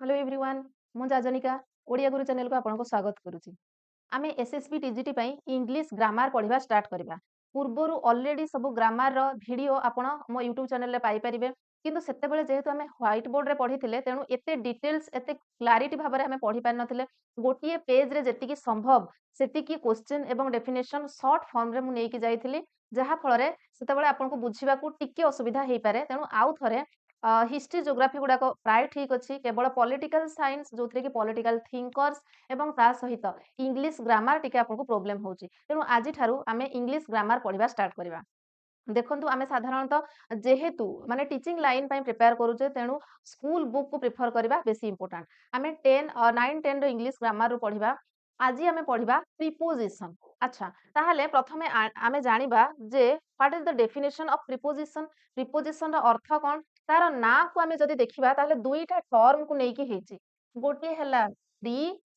Hello everyone मु जाजनिका ओडिया गुरु channel को आपनको स्वागत करुच्ची आमे एसएसबी टीजीटी पई इंग्लिश ग्रामर पढ़िबा स्टार्ट करबा पूर्वरु ऑलरेडी सब ग्रामर रो वीडियो आपण मो यूट्यूब चैनल रे पाई परिबे किंतु सेते बेले जेहेतु आमे व्हाइट बोर्ड रे पढ़िथिले तेनु एते डिटेल्स एते क्लैरिटी भाबरे आमे पढ़ी पार नथिले गोटिए पेज रे जेतिकी संभव सेतिकी क्वेश्चन एवं डेफिनेशन शॉर्ट फॉर्म रे मु नेकी जाईथिली जहा फଳରେ सेते आपनको बुझिबाकू टिके असुविधा हेई पारे तेनु आउ थरे हिस्ट्री जोग्राफी गुड़ाक प्राय ठीक अच्छी केवल पॉलिटिकल साइंस जो कि पॉलिटिकल थिंकर्स एवं ता सहित इंग्लिश ग्रामर टिके आपको प्रोब्लेम होची तेणु आज ठारू आमे इंग्लिश ग्रामर पढ़िबा स्टार्ट करबा देखंतु आमे साधारणतः जेहेतु माने टीचिंग लाइन पई प्रिपेयर करूचे तेणु स्कूल बुक को प्रिफर करबा बेसी इंपोर्टेंट आमे 10 9 10 रो इंग्लिश ग्रामर रो पढ़िबा आज आमे पढ़िबा प्रीपोजिशन अच्छा ताहले प्रथमे आमे जानिबा जे what is the definition of preposition preposition रो अर्थ कोन तार ना को आमे जदि देखिबा ताहले दुईटा टर्म को नेकी हेची गोटे हला प्री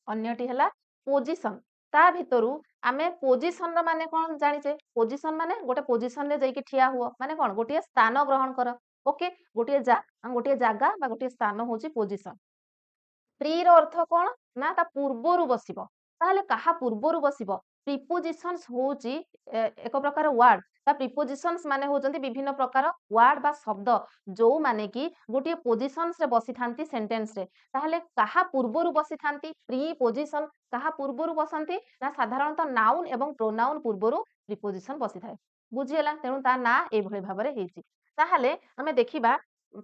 अन्यटी हला पोजिशन ता भितरु आमे पोजिशन रो माने कोन जानिचे पोजिशन माने गोटे पोजिशन रे जाईकी ठिया हुआ माने कोन गोटे स्थान ग्रहण कर ओके गोटे जागा बा गोटे स्थान होची पोजिशन प्री रो अर्थ कोन ना ता पूर्वरु बसिबो ताहले कहा पूर्वरु बसिबो प्रीपोजिशंस होची एक प्रकार वर्ड बा प्रीपोजिशंस माने होचंती विभिन्न प्रकार वर्ड बा शब्द जो माने की गोटे पोजिशंस रे बसी थांती सेंटेंस रे ताहले कहा पूर्वरु बसी थांती प्री पोजिशन कहा पूर्वरु बसंती ना साधारणतः नाउन एवं प्रोनाउन पूर्वरु प्रीपोजिशन बसी थाए बुझियला तेणु ता ना ए भली भाबरे हेची ताहले हमें देखिबा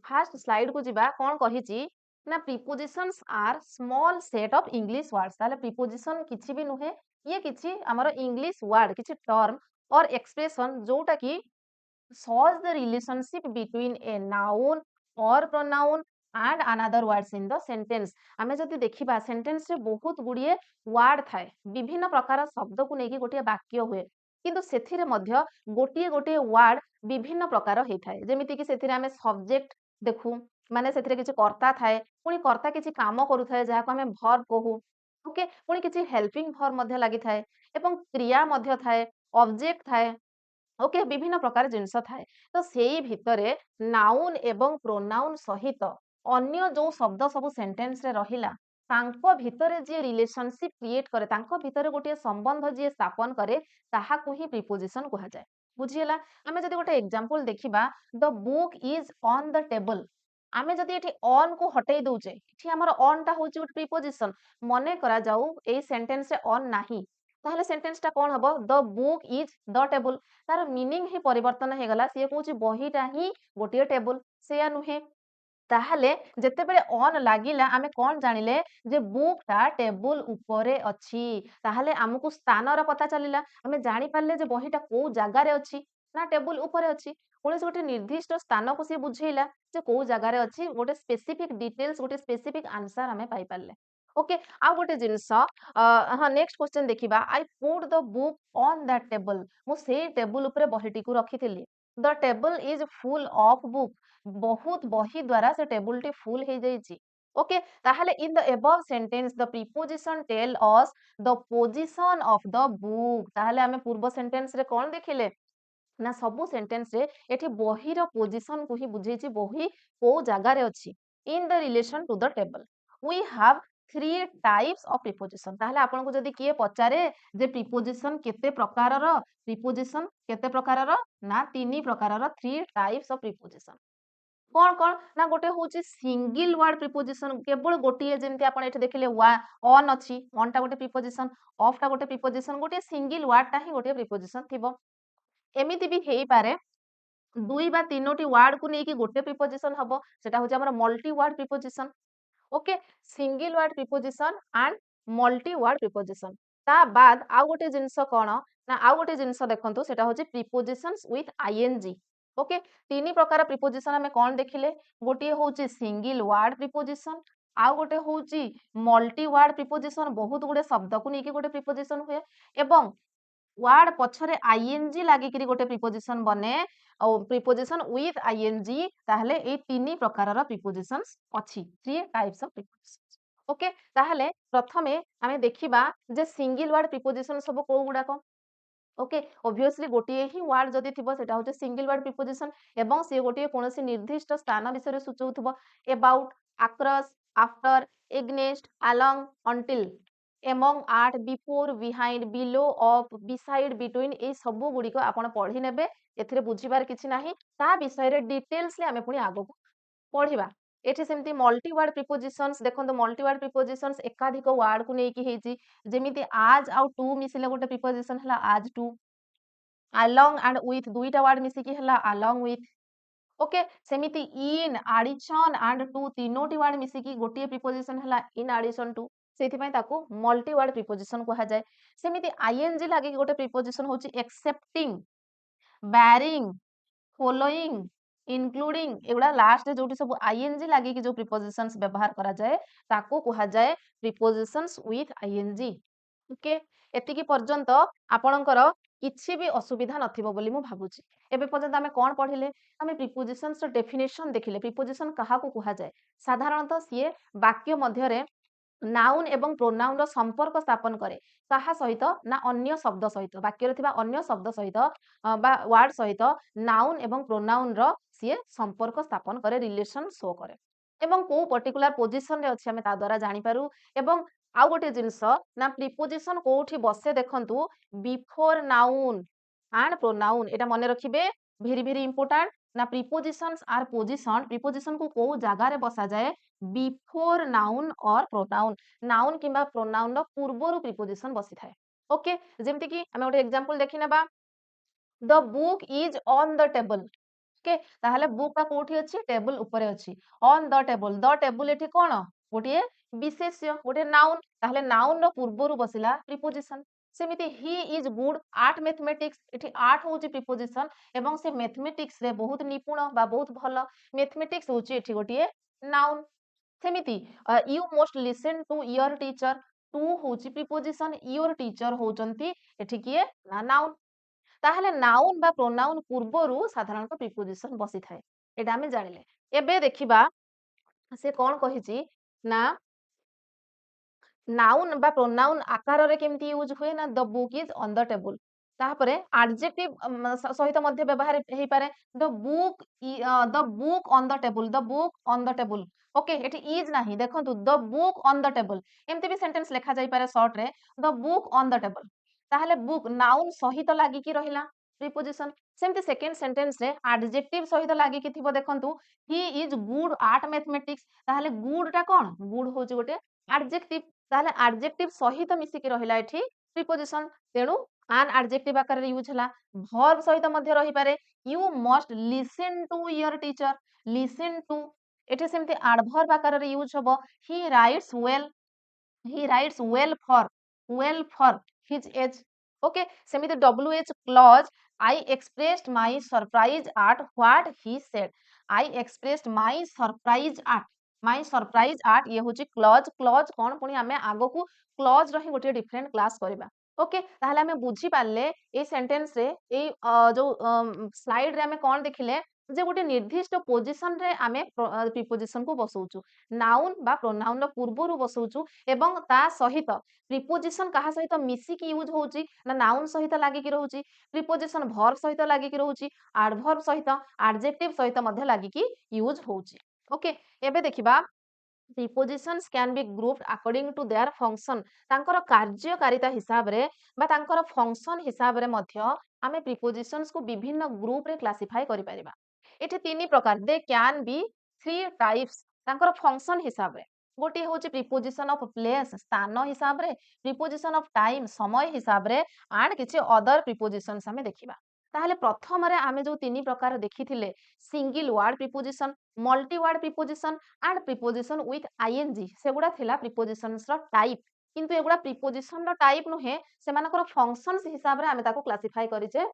फर्स्ट स्लाइड को जिबा कोन कहिची ना prepositions are small set of English words ताले प्रीपोजिशन किछि भी नुहे ये किछि हमर इंग्लिश वर्ड किछि टर्म और एक्सप्रेशन जोटा की shows the relationship between a noun or pronoun and another words in the sentence आमे जदि देखिबा सेंटेंस रे बहुत गुडिए वर्ड थाए विभिन्न प्रकार शब्द को नेकी गोटिए वाक्य हुए किंतु सेथिरे मध्य गोटिए गोटिए वर्ड विभिन्न प्रकार हेइ थाए जेमिति कि सेथिरे आमे सब्जेक्ट देखु माने सेथिरे किछि कर्ता थाए पुनी कर्ता किछि काम करू थाए जहा को आमे वर्ब कहू ओके पुनी किछि हेल्पिंग वर्ब मध्य लागि थाए एवं क्रिया मध्य थाए ऑब्जेक्ट थाए ओके विभिन्न प्रकार जिनस थाए तो सेई भितरे नाउन एवं प्रोनाउन सहित अन्य जो शब्द सब सेंटेंस रे रहिला तांको भितरे जे रिलेशनशिप क्रिएट करे तांको भितरे गोटे संबंध जे स्थापन करे ताहा को ही प्रीपोजिशन कहा जाए बुझियला आमे जदि गोटे एग्जांपल देखिबा the book is on the table आमे जदि एठी ऑन को हटेई दउचे एठी हमर ऑन टा होची गोटे प्रीपोजिशन मने करा जाऊ एई सेंटेंस रे ऑन नाही ताहले सेंटेंस टा कोन हबो the book is the table तार मीनिंग ही परिवर्तन हे गला से कहूची बहीटा ही गोटे टेबल सेया नुहे ताहले जेते बेले ऑन लागिला आमे कोन जानिले जे बुक टा टेबल ऊपरे अछि ताहले हमकु स्थान रा पता चलिला आमे जानि पारले जे बहीटा को जागा रे अछि ना टेबल ऊपरे अछि कोनसे गोटे निर्दिष्ट स्थान को से बुझेइला जे को जागा रे अछि गोटे स्पेसिफिक डिटेल्स गोटे स्पेसिफिक आंसर आमे पाई पारले ओके आ गोटे जिंस हाँ नेक्स्ट क्वेश्चन देखिबा I put the book on that table मु से टेबल ऊपरे बहीटी को रखिथिली the table is full of book बहुत बही द्वारा से टेबल टी फुल हे जाईची ओके ताहले in the above sentence the preposition tell us the position of the book ताहले हमें पूर्व सेंटेंस रे कोन देखिले ना सबु सेंटेंस रे एठी बही रो पोजीशन को ही बुझेची बही को जागा रे अछि in the relation to the table we have three types of preposition ताहले आपन को जदी किए पचारे जे प्रीपोजिशन केते प्रकार रो प्रीपोजिशन केते प्रकार रो ना तीनी प्रकार रो थ्री टाइप्स ऑफ प्रीपोजिशन कोन कोन ना गोटे होची सिंगल वर्ड प्रीपोजिशन केवल गोटिए जेमति आपण एठी देखिले ऑन अछि ऑन टा गोटे प्रीपोजिशन ऑफ टा गोटे प्रीपोजिशन गोटे सिंगल वर्ड टा ही गोटे प्रीपोजिशन थिबो एमिति भी हेई पारे दुई बा तीनोटी वर्ड को नेकी गोटे प्रीपोजिशन हबो सेटा होची हमर multi word preposition okay single word preposition and multi word preposition ता बाद आ गोटे जिंस कोन ना आ गोटे जिंस देखंतु सेटा होची प्रीपोजिशंस विथ आईएनजी ओके तीनी प्रकार प्रीपोजिशन हमें कोन देखिले गोटे होची सिंगल वर्ड प्रीपोजिशन आ गोटे होची मल्टी वर्ड प्रीपोजिशन बहुत गुडे शब्द को नेकी गोटे प्रीपोजिशन हुए एवं वर्ड पछरे आईएनजी लागि करी गोटे प्रीपोजिशन बने और प्रीपोजिशन विथ आईएनजी ताहले ए तीनी प्रकार रा प्रीपोजिशंस अछि three types of prepositions okay ताहले प्रथमे हमें देखिबा जे सिंगल वर्ड प्रीपोजिशन सब को गुडा को ओके ऑब्वियसली गोटे ही वर्ड जदी थिबो सेटा होचे सिंगल वर्ड प्रीपोजिशन एवं से गोटे कोनोसी निर्दिष्ट स्थान विषय रे सूचौथबो about across after, against, along, until, among, at, before, behind, below, of, beside, between এই ସବୁ ଗୁଡ଼ିକ ଆପଣ ପଢି ନେବେ ଏଥିରେ ବୁଝିବାର କିଛି ନାହିଁ ତା ବିଷୟରେ ଡିଟେଲ୍ସରେ ଆମେ ପୁଣି ଆଗକୁ ପଢିବା ଏଠି ସେମିତି ମଲ୍ଟି ୱାର୍ଡ ପ୍ରିପୋଜିସନ୍ସ ଦେଖନ୍ତୁ ମଲ୍ଟି ୱାର୍ଡ ପ୍ରିପୋଜିସନ୍ସ ଏକାଧିକ ୱାର୍ଡକୁ ନେଇକି ହେଇଛି ଯେମିତି ଆଜ ଆଉ ଟୁ ମିଶିଲେ ଗୋଟେ ପ୍ରିପୋଜିସନ ହେଲା ଆଜ ଟୁ along and with ଦୁଇଟା ୱାର୍ଡ ମିଶିକି ହେଲା along with ओके सेमिति इन आडिशन एंड टू तीनोटी वर्ड मिसिकी गोटे प्रिपोजिशन हला इन आडिशन टू सेथिपई ताकू मल्टी वर्ड प्रिपोजिशन कहा जाए सेमिति आईएनजी लागे गोटे प्रिपोजिशन होची एक्सेप्टिंग बेरिंग फॉलोइंग इंक्लूडिंग एगुडा लास्ट जोटी सब आईएनजी लागे कि जो प्रिपोजिशंस व्यवहार करा जाए ताकू कहा जाए प्रिपोजिशंस विथ आईएनजी ओके एतिकी पर्यंत आपणकर किछि भी असुविधा नथिबो बोली मु भाबुची एबे पर्यंत आमे कोन पढिले आमे प्रिपोजिशंस रो डेफिनेशन देखिले प्रिपोजिशन कहा को कहा जाए साधारणतः सिए वाक्य मध्यरे नाउन एवं प्रोनाउन रो संपर्क स्थापन करे कहा सहित ना अन्य शब्द सहित वाक्य थिबा अन्य शब्द सहित बा वर्ड सहित नाउन एवं प्रोनाउन रो सिए संपर्क स्थापन करे रिलेशन शो करे एवं को पर्टिकुलर पोजीशन रे अछि हमें ता द्वारा जानि पारू एवं आउ गोटे जिंस ना प्रिपोजिशन कोठी बसे देखंतु बिफोर नाउन एंड प्रोनाउन एटा मने रखिबे भेरी भेरी इंपोर्टेंट ना प्रिपोजिशंस आर पोजीशन प्रिपोजिशन को को जगह रे बसा जाए बिफोर नाउन और प्रोनाउन नाउन किंबा प्रोनाउन रो पूर्वरु प्रिपोजिशन बसी थाए ओके जेमति कि हमें गोटे एग्जांपल देखि नेबा the book is on the table okay ताहले बुक ता कोठी अछि टेबल ऊपर अछि ऑन द टेबल एठी कोन गोटे विशेष्य गोटे नाउन ताहले noun row पूर्वरु बसिला preposition सेमिति he is good art mathematics एठी आर्ट होची प्रिपोजिशन एवं से मैथमेटिक्स रे बहुत निपुण बा बहुत भलो मैथमेटिक्स होची एठी गोटे नाउन सेमिति you must listen to your teacher to होची प्रिपोजिशन योर टीचर होचंती एठी किए ना नाउन ताहले नाउन बा प्रोनाउन पूर्वरु साधारणतः प्रिपोजिशन बसी थाए एटा हमें जानिले एबे देखिबा से कोन कहिची ना नाउन बा प्रोनाउन आकार रे केमती यूज हुए ना the book is on the table तापरे एडजेक्टिव सहित मध्य व्यवहार हेई पारे the book on the table the book on the table okay एठी इज नाही देखंतु the book on the table एमती भी सेंटेंस लिखा जाई पारे शॉर्ट रे the book on the table ताहले बुक नाउन सहित लागि की रहिला प्रिपोजिशन सेमती सेकंड सेंटेंस रे एडजेक्टिव सहित लागि की थिबो देखंतु he is good at mathematics ताहले गुड टा कोन गुड होची गोटे एडजेक्टिव ताहले एडजेक्टिव सहित मिसी की रहिला एठी प्रिपोजिशन तेणु आन एडजेक्टिव आकार रे यूज हला वर्ब सहित मध्य रही पारे you must listen to your teacher listen to एठी सेमती एडवर्ब आकार रे यूज हबो he writes well for his age okay सेमिति WH clause I expressed my surprise at what he said I expressed my surprise at ये होची clause कोन पुनी हमें आगो को क्लॉज रही गोटे डिफरेंट क्लास करबा ओके ताहले हमें बुझी पाले ए सेंटेंस रे ए जो स्लाइड रे हमें कोन देखिले जे गोटे निर्दिष्ट पोजीशन रे आमे प्रिपोजिशन को बसौचु नाउन बा प्रोनाउन रो पूर्वरु बसौचु एवं ता सहित प्रिपोजिशन कहा सहित मिसी की यूज होउची ना नाउन सहित लागि की रहउची प्रिपोजिशन वर्ब सहित लागि की रहउची एडवर्ब सहित एडजेक्टिव सहित मध्य लागि की यूज होउची ओके एबे देखिबा prepositions can be grouped according to their function तांकर कार्यकारिता हिसाब रे बा तांकर फंक्शन हिसाब रे मध्य आमे प्रिपोजिशंस को विभिन्न ग्रुप रे क्लासिफाई करि परिबा एठी तीन प्रकार they can be three types तांकर फंक्शन हिसाब रे गोटे होची प्रिपोजिशन ऑफ प्लेस स्थान हिसाब रे प्रिपोजिशन ऑफ टाइम समय हिसाब रे एंड किछि अदर प्रिपोजिशंस हमें देखिबा ताहले प्रथम रे आमे जो तीन प्रकार देखिथिले single word preposition multi word preposition and preposition with ING सेगुडा थिला प्रिपोजिशंस रो टाइप किंतु एगुडा प्रिपोजिशन रो टाइप नुहे सेमानकर फंक्शंस हिसाब रे आमे ताको क्लासिफाई करिचे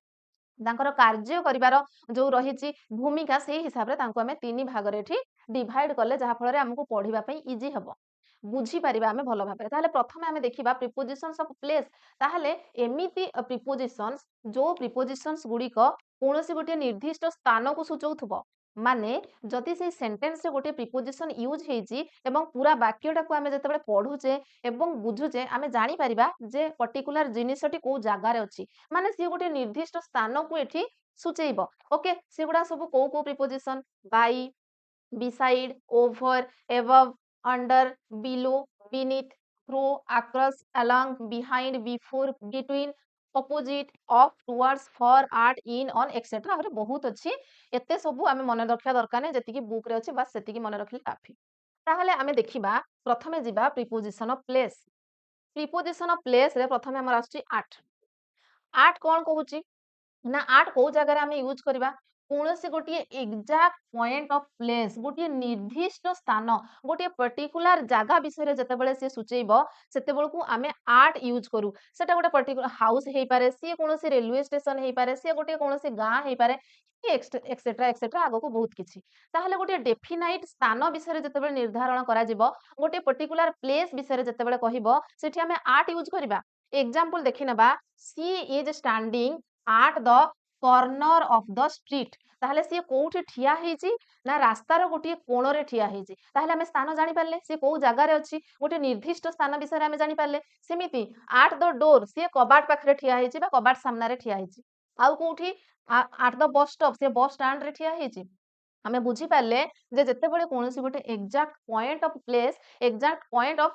तांकर कार्य करिवार जो रहिची भूमिका से हिसाब रे तांको आमे तीन भाग रे एठी डिवाइड करले जहा फल रे हमको पढिबा पई इजी हबो बुझी परिबा आमे भलो भाबरे ताहले प्रथमे आमे देखिबा प्रिपोजिशंस ऑफ प्लेस ताहले एमिति प्रिपोजिशंस जो प्रिपोजिशंस गुडी को कोनोसी गोटे निर्दिष्ट स्थान को सूचौथबो माने जति से सेंटेंस रे गोटे प्रिपोजिशन यूज हेची एवं पूरा वाक्यटा को आमे जतबे पढुचे एवं बुझुचे आमे जानि परिबा जे पर्टिकुलर जिनिसटी को जागा रे अछि माने से गोटे निर्दिष्ट स्थान को एठी सूचैबो ओके सेगुडा सब को preposition by beside over above under, below, beneath, through, across, along, behind, before, between, opposite, off, towards, for, at, in, on, etc. ଆହୁରି ବହୁତ ଅଛି। ଏତେ ସବୁ ଆମେ ମନେ ରଖିବା ଦରକାର ନାହିଁ, ଯେତିକି ବୁକ୍ ରେ ଅଛି ବାସ୍ ସେତିକି ମନେ ରଖିଲେ କାଫି। ତାହେଲେ ଆମେ ଦେଖିବା, ପ୍ରଥମେ ଯିବା preposition of place. Preposition of place ରେ ପ୍ରଥମେ ଆମର ଆସୁଛି ଆଟ୍। ଆଟ୍ କ'ଣ କହୁଛି ନା ଆଟ୍ କୋଉ ଜାଗାରେ ଆମେ ୟୁଜ୍ କରିବା? କୌଣସି ଗୋଟିଏ ଏକ୍ସାକ୍ଟ ପଏଣ୍ଟ ଅଫ ପ୍ଲେସ୍, ଗୋଟିଏ ନିର୍ଦ୍ଦିଷ୍ଟ ସ୍ଥାନ, ଗୋଟିଏ ପର୍ଟିକୁଲାର ଜାଗା ବିଷୟରେ ଯେତେବେଳେ ସେ ସୂଚେଇବ ସେତେବେଳକୁ ଆମେ ଆଟ୍ ୟୁଜ୍ କରୁ। ସେଟା ଗୋଟେ ପର୍ଟିକୁଲାର ହାଉସ୍ ହେଇପାରେ, ସିଏ କୌଣସି ରେଲୱେ ଷ୍ଟେସନ ହେଇପାରେ, ସିଏ ଗୋଟିଏ କୌଣସି ଗାଁ ହେଇପାରେ, ଏକ୍ସେଟ୍ରା ଏକ୍ସେଟ୍ରା ଆଗକୁ ବହୁତ କିଛି। ତାହେଲେ ଗୋଟିଏ ଡେଫିନାଇଟ୍ ସ୍ଥାନ ବିଷୟରେ ଯେତେବେଳେ ନିର୍ଦ୍ଧାରଣ କରାଯିବ, ଗୋଟିଏ ପର୍ଟିକୁଲାର ପ୍ଲେସ୍ ବିଷୟରେ ଯେତେବେଳେ କହିବ, ସେଠି ଆମେ ଆଟ୍ ୟୁଜ୍ କରିବା। ଏକ୍ସାମ୍ପଲ ଦେଖିନେବା, she is standing at the corner of the street। ତାହେଲେ ସିଏ କୋଉଠି ଠିଆ ହେଇଛି ନା ରାସ୍ତାର ଗୋଟିଏ କୋଣରେ ଠିଆ ହେଇଛି। ତାହେଲେ ଆମେ ସ୍ଥାନ ଜାଣିପାରିଲେ ସିଏ କୋଉ ଜାଗାରେ ଅଛି, ଗୋଟେ ନିର୍ଦ୍ଦିଷ୍ଟ ସ୍ଥାନ ବିଷୟରେ ଆମେ ଜାଣିପାରିଲେ। ସେମିତି at the door, ସିଏ କବାଟ ପାଖରେ ଠିଆ ହେଇଛି ବା କବାଟ ସାମ୍ନାରେ ଠିଆ ହେଇଛି। ଆଉ କୋଉଠି at the bus stop, ସିଏ ବସ୍ ଷ୍ଟାଣ୍ଡରେ ଠିଆ ହେଇଛି। ଆମେ ବୁଝିପାରିଲେ ଯେ ଯେତେବେଳେ କୌଣସି ଗୋଟେ exact point of place, exact point of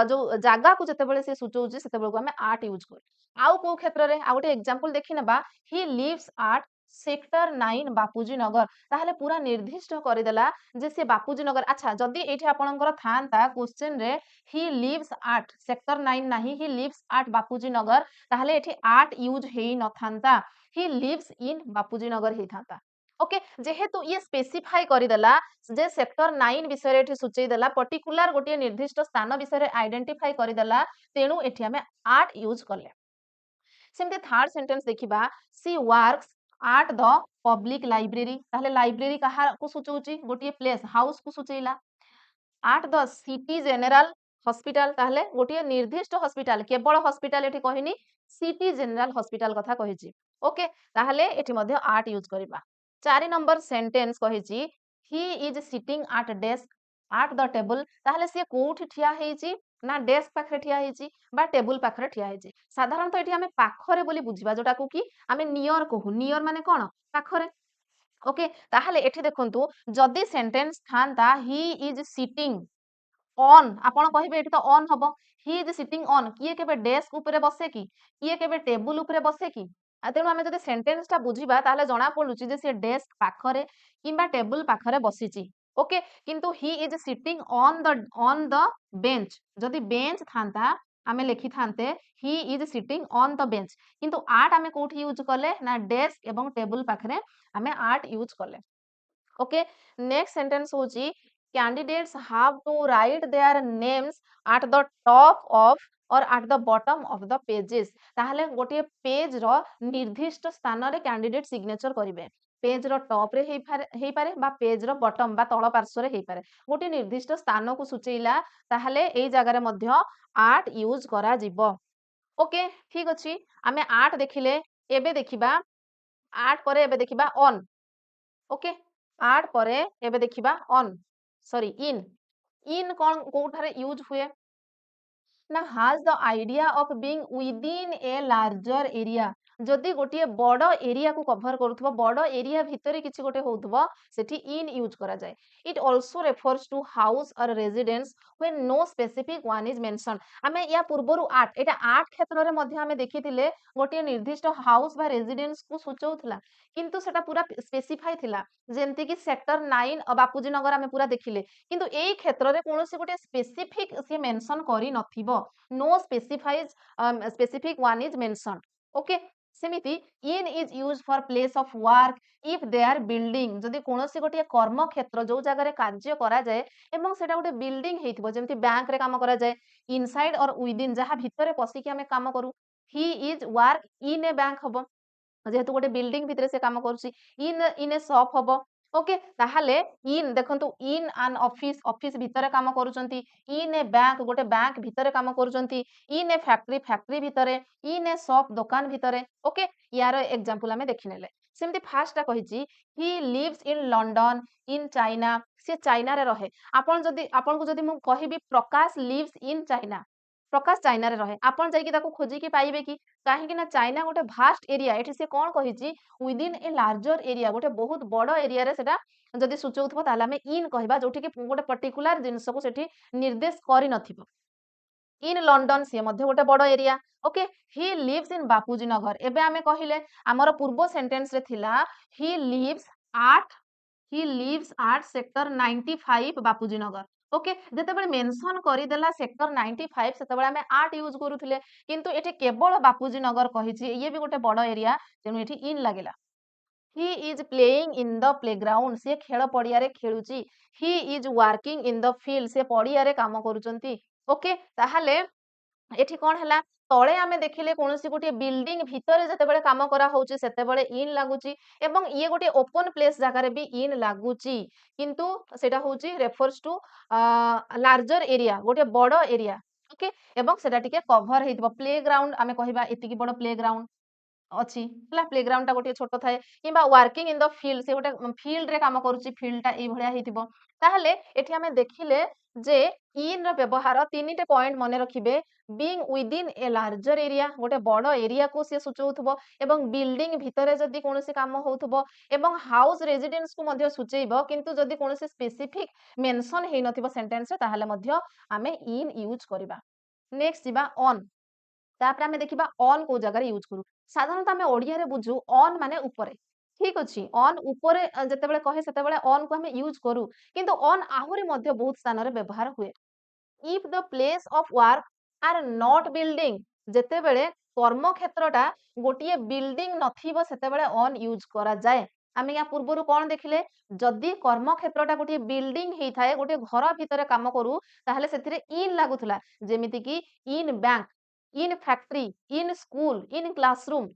ଯୋଉ ଜାଗାକୁ ଯେତେବେଳେ ସେ ସୂଚଉଛି ସେତେବେଳକୁ ଆମେ ଆଟ୍ ୟୁଜ୍ କରୁ। ଆଉ କୋଉ କ୍ଷେତ୍ରରେ ଆଉ ଗୋଟେ ଏକ୍ସାମ୍ପଲ ଦେଖିନେବା, he lives at sector 9 Bapuji Nagar. ତାହେଲେ ପୁରା ନିର୍ଦ୍ଦିଷ୍ଟ କରିଦେଲା ଯେ ସେ ବାପୁଜୀ ନଗର। ଆଚ୍ଛା, ଯଦି ଏଇଠି ଆପଣଙ୍କର ଥାନ୍ତା କ୍ୱେଶ୍ଚନ ରେ ହି ଲିଭ୍ସ ଆଟ୍ ସେକ୍ଟର 9 ନାହିଁ, ହି ଲିଭ୍ସ ଆଟ୍ ବାପୁଜୀ ନଗର, ତାହେଲେ ଏଠି ଆଟ୍ ୟୁଜ୍ ହେଇ ନଥାନ୍ତା, ହି ଲିଭ୍ସ ଇନ୍ ବାପୁଜୀ ନଗର ହେଇଥାନ୍ତା। ଓକେ, ଯେହେତୁ ଇଏ ସ୍ପେସିଫାଇ କରିଦେଲା ଯେ ସେକ୍ଟର 9 ବିଷୟରେ ଏଠି ସୂଚେଇ ଦେଲା, ପର୍ଟିକୁଲାର ଗୋଟିଏ ନିର୍ଦ୍ଦିଷ୍ଟ ସ୍ଥାନ ବିଷୟରେ ଆଇଡେଣ୍ଟିଫାଇ କରିଦେଲା, ତେଣୁ ଏଠି ଆମେ ଆଟ୍ ୟୁଜ୍ କଲେ। ସେମିତି ଥାର୍ଡ ସେଣ୍ଟେନ୍ସ ଦେଖିବା, she works at the public library. ତାହେଲେ ଲାଇବ୍ରେରୀ କାହାକୁ ସୂଚଉଛି? ଗୋଟିଏ ପ୍ଲେସ୍, ହାଉସ୍ କୁ ସୂଚେଇଲା। At the city general hospital, ତାହେଲେ ଗୋଟିଏ ନିର୍ଦ୍ଦିଷ୍ଟ ହସ୍ପିଟାଲ, କେବଳ ହସ୍ପିଟାଲ ଏଠି କହିନି, ସିଟି ଜେନେରାଲ ହସ୍ପିଟାଲ କଥା କହିଛି। ଓକେ, ତାହେଲେ ଏଠି ମଧ୍ୟ ଆଟ୍ ୟୁଜ୍ କରିବା। 4 ନମ୍ବର ସେଣ୍ଟେନ୍ସ କହିଛି, ହି is sitting at desk at the table. ତାହେଲେ ସିଏ କୋଉଠି ଠିଆ ହେଇଛି ନା ଡେସ୍କ ପାଖରେ ଠିଆ ହେଇଛି ବା ଟେବୁଲ ପାଖରେ ଠିଆ ହେଇଛି। ସାଧାରଣତଃ ଏଠି ଆମେ ପାଖରେ ବୋଲି ବୁଝିବା, ଯୋଉଟାକୁ କି ଆମେ ନିୟର କହୁ। ନିୟର ମାନେ କ'ଣ? ପାଖରେ। ଓକେ, ତାହେଲେ ଏଠି ଦେଖନ୍ତୁ, ଯଦି ସେଣ୍ଟେନ୍ସ ଥାନ୍ତା ହି ଇଜ୍ ସିଟିଂ ଅନ୍, ଆପଣ କହିବେ ଏଠି ତ ଅନ୍ ହବ। ହି ଇଜ୍ ସିଟିଂ ଅନ୍, କିଏ କେବେ ଡେସ୍କ ଉପରେ ବସେ କି? କିଏ କେବେ ଟେବୁଲ ଉପରେ ବସେ କି? ତେଣୁ ଆମେ ଯଦି ସେଣ୍ଟେନ୍ସ ଟା ବୁଝିବା ତାହେଲେ ଜଣା ପଡୁଛି ଯେ ସେ ଡେସ୍କ ପାଖରେ କିମ୍ବା ଟେବୁଲ ପାଖରେ ବସିଛି। ଓକେ, କିନ୍ତୁ he is sitting on the bench, ଯଦି ବେଞ୍ଚ ଥାନ୍ତା ଆମେ ଲେଖିଥାନ୍ତେ he is sitting on the bench. କିନ୍ତୁ ଆଟ୍ ଆମେ କୋଉଠି ୟୁଜ୍ କଲେ ନା ଡେସ୍କ ଏବଂ ଟେବୁଲ ପାଖରେ ଆମେ ଆଟ୍ ୟୁଜ୍ କଲେ। ଓକେ, ନେକ୍ସଟ ସେଣ୍ଟେନ୍ସ ହଉଛି, candidates have to write their names at the top of or at the bottom of the pages। ତାହେଲେ ଗୋଟିଏ ପେଜ ର ନିର୍ଦ୍ଦିଷ୍ଟ ସ୍ଥାନରେ କ୍ୟାଣ୍ଡିଡେଟ୍ ସିଗ୍ନେଚର କରିବେ। ପେଜ ର ଟପ ରେ ହେଇପାରେ ବା ପେଜ ର ବଟମ ବା ତଳ ପାର୍ଶ୍ୱରେ ହେଇପାରେ। ଗୋଟିଏ ନିର୍ଦ୍ଦିଷ୍ଟ ସ୍ଥାନକୁ ସୂଚେଇଲା, ତାହେଲେ ଏଇ ଜାଗାରେ ମଧ୍ୟ ଆଟ୍ ୟୁଜ୍ କରାଯିବ। ଓକେ, ଠିକ ଅଛି, ଆମେ ଆଟ୍ ଦେଖିଲେ। ଏବେ ଦେଖିବା ଆଟ୍ ପରେ ଏବେ ଦେଖିବା ଅନ୍। ଓକେ, ଆଟ୍ ପରେ ଏବେ ଦେଖିବା ଅନ୍, ସରି ଇନ୍। ଇନ୍ କ'ଣ କୋଉଠାରେ ୟୁଜ୍ ହୁଏ ନା has the idea of being within a larger area। ଯଦି ଗୋଟିଏ ବଡ ଏରିଆକୁ କଭର କରୁଥିବ, ବଡ ଏରିଆ ଭିତରେ କିଛି ଗୋଟେ ହଉଥିବ, ସେଠି in ୟୁଜ୍ କରାଯାଏ। It also refers to house or residence when no specific one is mentioned। ଆମେ ୟା ପୂର୍ବରୁ ଆଟ୍, ଏଇଟା ଆଟ୍ କ୍ଷେତ୍ରରେ ମଧ୍ୟ ଆମେ ଦେଖିଥିଲେ ଗୋଟିଏ ନିର୍ଦ୍ଦିଷ୍ଟ ହାଉସ୍ ବା ରେସିଡେନ୍ସ କୁ ସୂଚଉଥିଲା, କିନ୍ତୁ ସେଟା ପୁରା ସ୍ପେସିଫାଇ ଥିଲା। ଯେମିତିକି ସେକ୍ଟର 9 ବାପୁଜୀ ନଗର ଆମେ ପୁରା ଦେଖିଲେ, କିନ୍ତୁ ଏଇ କ୍ଷେତ୍ରରେ କୌଣସି ଗୋଟେ ସ୍ପେସିଫିକ ସିଏ ମେନସନ କରିନଥିବ। No specific one is mention. Okay, सेमिति in is use for place of work if they are building. जदि कोनोसी गोटे कर्म क्षेत्र जो जगह कार्य करा जाए एवं सेटा गोटे बिल्डिंग हेतिबो, जेमति बैंक रे काम करा जाए इनसाइड और विदिन, जहां भितरे पसिकी हमें काम करू। He is work in A bank हबो, जेहेतु गोटे बिल्डिंग भितरे से काम करूची। इन ए शॉप हबो। ओके, ताहाले इन देखंतु, इन एन ऑफिस, ऑफिस भितरे काम करूचंती। इन ए बैंक, गोटे बैंक भितरे काम करूचंती। इन ए फैक्ट्री, फैक्ट्री भितरे। इन ए शॉप, दुकान भितरे। ओके, यार एग्जांपल हमें देखिनेले। सेमती फास्ट कहिची, he lives in London in China. से चाइना रे रहे। आपन को जदि मु कहिबी Prakash lives in China, Prakash China रे रहे, आपन जाई कि ताको खोजी कि पाइबे कि? काहे कि ना चाइना गोटे भास्ट एरिया, एठी से कोन कहिची विदिन ए लार्जर एरिया, गोटे बहुत बड़ एरिया रे सेटा जदि सूचौथबो ताले आमे इन कहबा जोठी कि गोटे पर्टिकुलर जिंस को सेठी निर्देश करि नथिबो। इन लंडन सी मध्य गोटे बड़ area. Okay, he lives in Bapuji Nagar. एबे आमे कहिले हमर पूर्व सेंटेंस रे थिला he lives at sector 95 Bapuji Nagar. Okay, जेतेबेले मेंशन करि देला सेक्टर 95 सेतेबेले आमे 8 यूज करूथिले, किंतु एठी केवल बापूजी नगर कहिछि, ये भी गोटे बड़ एरिया तेनु एठी इन लागिला। He is playing in the playground, से खेल पड़िया रे खेलुची। He is working in the field, से पड़िया रे काम करूचंती। ओके, ताहाले एठी कोन हला, तळे आमे देखिले कोनोसी गोटे बिल्डिंग भितरे जेतेबेले काम करा होउची सेतेबेले इन लागुची, एवं ये गोटे ओपन प्लेस जगारे भी इन लागुची, किंतु सेटा होउची रेफर्स टू लार्जर एरिया, गोटे बड़ एरिया। ओके, एवं सेटा टिके कवर हेइतबो। प्लेग्राउंड आमे कहिबा एतिकी बड़ प्लेग्राउंड अछि हला, प्लेग्राउंड टा गोटे छोट थाए, किंबा वर्किंग इन द फील्ड, से गोटे फील्ड रे काम करूची, फील्ड टा ए भलिया हेतिबो। ताहले एठी हमें देखिले जे इन र व्यवहार तीनिटे पॉइंट मने रखिबे। Being within a larger area, गोटे बड़ एरिया को से सूचौथबो, एवं बिल्डिंग भितरे जदि कोनोसी काम होउथबो, एवं हाउस रेजिडेंस को मध्य सूचैबो, किंतु जदि कोनोसी स्पेसिफिक मेंशन हेइ नथिबो सेंटेंस रे ताहाले मध्य आमे इन यूज करबा। नेक्स्ट जिबा ऑन। तापर आमे देखिबा ऑन को जगह रे यूज करू। साधारणतः आमे ओडिया रे बुझू ऑन माने ऊपरे, ठीक अछि। ऑन ऊपरे जेतेबेले कहे सेतेबेले ऑन को हमें यूज करू, किंतु ऑन आहुरी मध्य बहुत स्थान रे व्यवहार हुए। If the place of work are not building, जेतेबेले कर्म क्षेत्रटा गोटिए बिल्डिंग नथिबो सेतेबेले ऑन यूज करा जाए। आमे या पूर्वरु कोन देखिले, जदि कर्म क्षेत्रटा गोटिए बिल्डिंग हेइ थाए, गोटिए घर भितरे काम करू, ताहले सेथिरे इन लागुथला, जेमिति कि in bank, in factory, in school, in classroom.